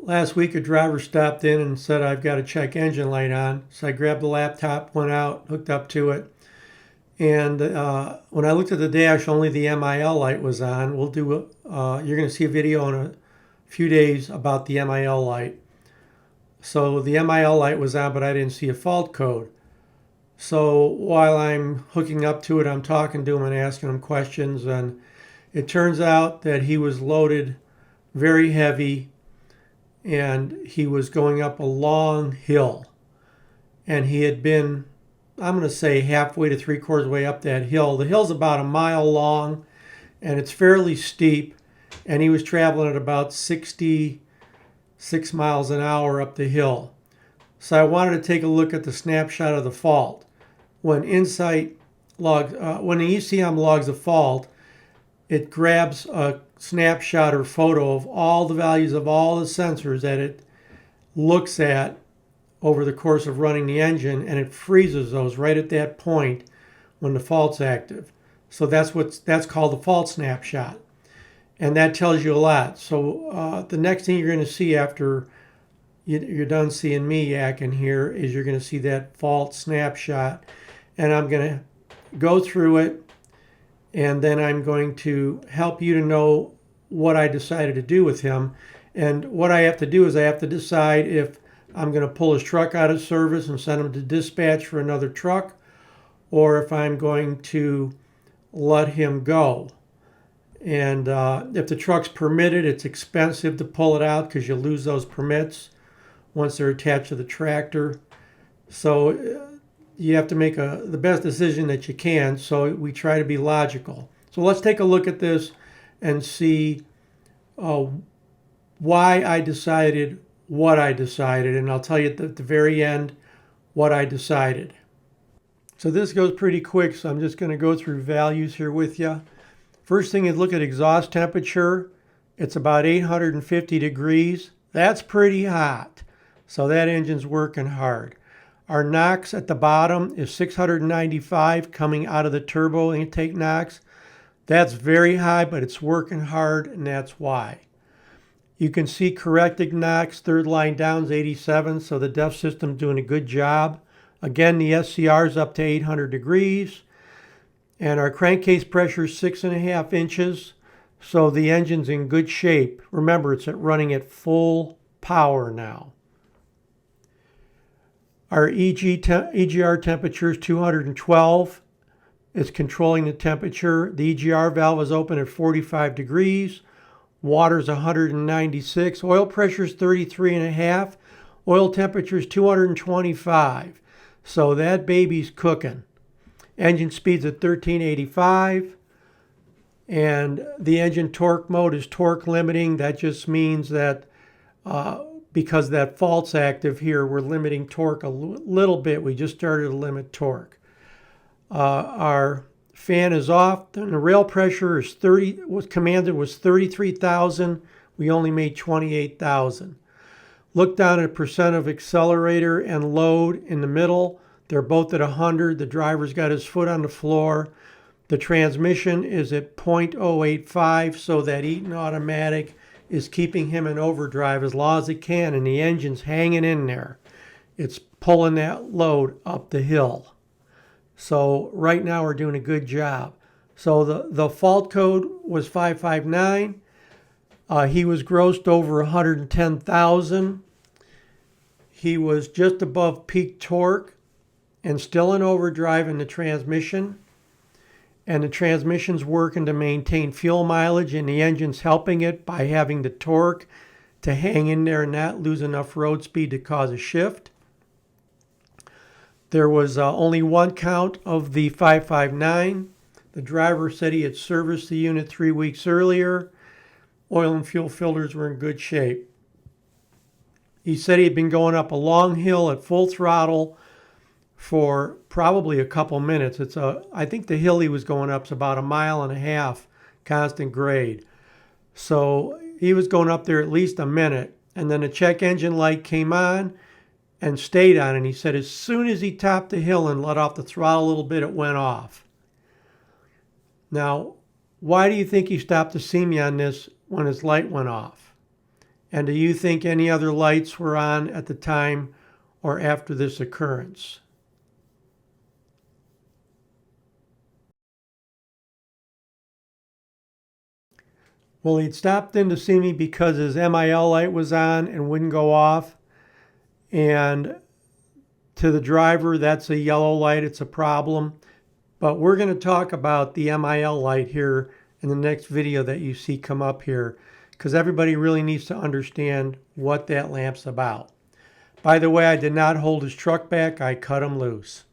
Last week a driver stopped in and said, I've got to check engine light on. So I grabbed the laptop, went out, hooked up to it. And when I looked at the dash, only the MIL light was on. You're going to see a video in a few days about the MIL light. So the MIL light was on, but I didn't see a fault code. So while I'm hooking up to it, I'm talking to him and asking him questions. And it turns out that he was loaded very heavy and he was going up a long hill. And he had been, I'm going to say, halfway to three-quarters way up that hill. The hill's about a mile long and it's fairly steep. And he was traveling at about 66 miles an hour up the hill. So I wanted to take a look at the snapshot of the fault. When when the ECM logs a fault, it grabs a snapshot or photo of all the values of all the sensors that it looks at over the course of running the engine, and it freezes those right at that point when the fault's active. So that's called the fault snapshot, and that tells you a lot. So the next thing you're going to see after you're done seeing me yakking here is you're going to see that fault snapshot, and I'm going to go through it, and then I'm going to help you to know what I decided to do with him. And what I have to do is I have to decide if I'm going to pull his truck out of service and send him to dispatch for another truck, or if I'm going to let him go. And if the truck's permitted, it's expensive to pull it out because you lose those permits once they're attached to the tractor. So you have to make the best decision that you can. So we try to be logical. So let's take a look at this and see why I decided what I decided. And I'll tell you at the very end what I decided. So this goes pretty quick, so I'm just going to go through values here with you. First thing is look at exhaust temperature. It's about 850 degrees. That's pretty hot. So that engine's working hard. Our NOx at the bottom is 695 coming out of the turbo intake NOx. That's very high, but it's working hard, and that's why. You can see corrected NOx, third line down is 87, so the DEF system's doing a good job. Again, the SCR is up to 800 degrees. And our crankcase pressure is 6.5 inches, so the engine's in good shape. Remember, it's running at full power now. Our EGR temperature is 212. It's controlling the temperature. The EGR valve is open at 45 degrees. Water is 196. Oil pressure is 33.5. Oil temperature is 225. So that baby's cooking. Engine speed's at 1385. And the engine torque mode is torque limiting. That just means that because that fault's active here, we're limiting torque a little bit. We just started to limit torque. Our fan is off, and the rail pressure is 33,000. We only made 28,000. Look down at percent of accelerator and load in the middle. They're both at 100. The driver's got his foot on the floor. The transmission is at 0.085, so that Eaton automatic is keeping him in overdrive as long as it can, and the engine's hanging in there. It's pulling that load up the hill. So right now we're doing a good job. So the fault code was 559. He was grossed over 110,000. He was just above peak torque and still in overdrive in the transmission. And the transmission's working to maintain fuel mileage, and the engine's helping it by having the torque to hang in there and not lose enough road speed to cause a shift. There was only one count of the 559. The driver said he had serviced the unit 3 weeks earlier. Oil and fuel filters were in good shape. He said he had been going up a long hill at full throttle for probably a couple minutes. I think the hill he was going up is about 1.5 miles, constant grade. So he was going up there at least a minute, and then the check engine light came on and stayed on, and he said as soon as he topped the hill and let off the throttle a little bit, it went off. Now, why do you think he stopped to see me on this when his light went off? And do you think any other lights were on at the time or after this occurrence? Well, he'd stopped in to see me because his MIL light was on and wouldn't go off. And to the driver, that's a yellow light. It's a problem. But we're going to talk about the MIL light here in the next video that you see come up here, because everybody really needs to understand what that lamp's about. By the way, I did not hold his truck back. I cut him loose.